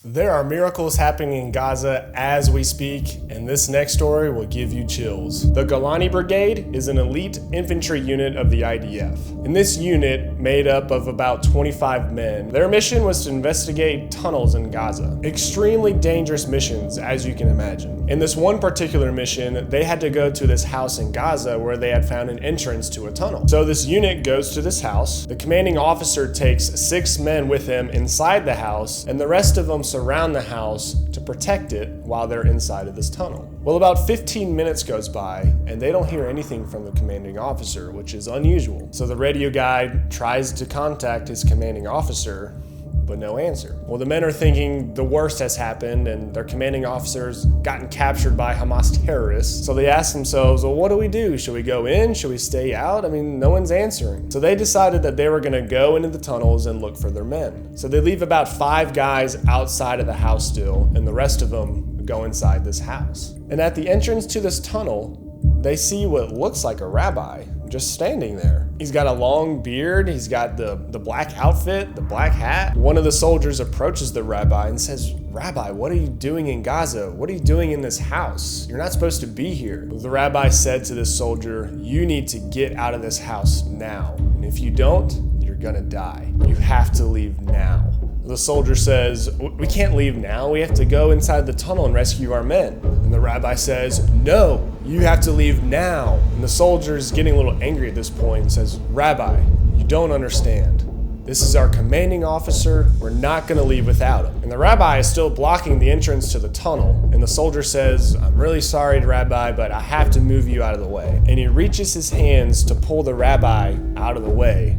There are miracles happening in Gaza as we speak, and this next story will give you chills. The Golani Brigade is an elite infantry unit of the IDF. In this unit, made up of about 25 men, their mission was to investigate tunnels in Gaza. Extremely dangerous missions, as you can imagine. In this one particular mission, they had to go to this house in Gaza where they had found an entrance to a tunnel. So this unit goes to this house. The commanding officer takes 6 men with him inside the house, and the rest of them surround the house to protect it while they're inside of this tunnel. Well, about 15 minutes goes by and they don't hear anything from the commanding officer, which is unusual. So the radio guy tries to contact his commanding officer, but no answer. Well, the men are thinking the worst has happened and their commanding officer's gotten captured by Hamas terrorists. So they ask themselves, well, what do we do? Should we go in? Should we stay out? I mean, no one's answering. So they decided that they were gonna go into the tunnels and look for their men. So they leave about 5 guys outside of the house still, and the rest of them go inside this house. And at the entrance to this tunnel, they see what looks like a rabbi just standing there. He's got a long beard, he's got the black outfit, the black hat. One of the soldiers approaches the rabbi and says, "Rabbi, what are you doing in Gaza? What are you doing in this house? You're not supposed to be here." The rabbi said to this soldier, "You need to get out of this house now. And if you don't, you're gonna die. You have to leave now." The soldier says, "We can't leave now. We have to go inside the tunnel and rescue our men." And the rabbi says, "No, you have to leave now." And the soldier's getting a little angry at this point and says, "Rabbi, you don't understand. This is our commanding officer. We're not gonna leave without him." And the rabbi is still blocking the entrance to the tunnel. And the soldier says, "I'm really sorry, Rabbi, but I have to move you out of the way." And he reaches his hands to pull the rabbi out of the way,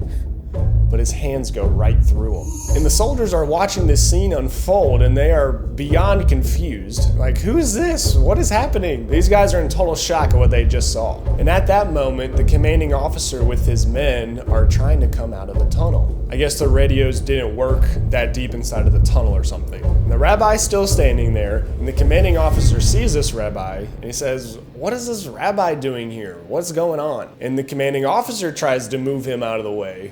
but his hands go right through him. And the soldiers are watching this scene unfold and they are beyond confused. Like, who is this? What is happening? These guys are in total shock at what they just saw. And at that moment, the commanding officer with his men are trying to come out of the tunnel. I guess the radios didn't work that deep inside of the tunnel or something. And the rabbi's still standing there, and the commanding officer sees this rabbi and he says, "What is this rabbi doing here? What's going on?" And the commanding officer tries to move him out of the way,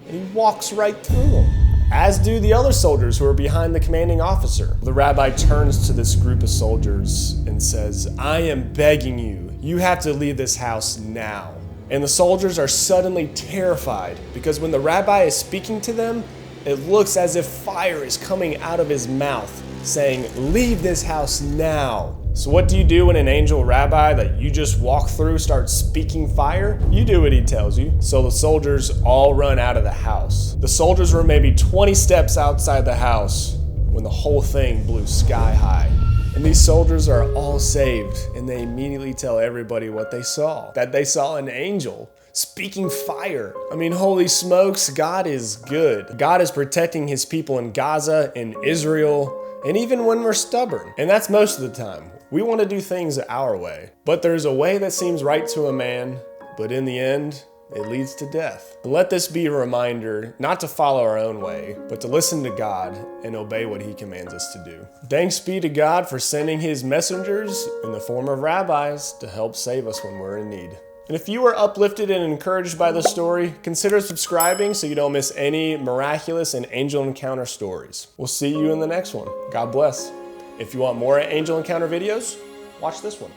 and he walks right through him, as do the other soldiers who are behind the commanding officer. The rabbi turns to this group of soldiers and says, "I am begging you, you have to leave this house now." And the soldiers are suddenly terrified because when the rabbi is speaking to them, it looks as if fire is coming out of his mouth, saying, "Leave this house now." So what do you do when an angel rabbi that you just walk through starts speaking fire? You do what he tells you. So the soldiers all run out of the house. The soldiers were maybe 20 steps outside the house when the whole thing blew sky high. And these soldiers are all saved, and they immediately tell everybody what they saw. That they saw an angel speaking fire. I mean, holy smokes, God is good. God is protecting his people in Gaza, in Israel, and even when we're stubborn. And that's most of the time. We want to do things our way. But there's a way that seems right to a man, but in the end, it leads to death. And let this be a reminder not to follow our own way, but to listen to God and obey what he commands us to do. Thanks be to God for sending his messengers in the form of rabbis to help save us when we're in need. And if you were uplifted and encouraged by this story, consider subscribing so you don't miss any miraculous and angel encounter stories. We'll see you in the next one. God bless. If you want more angel encounter videos, watch this one.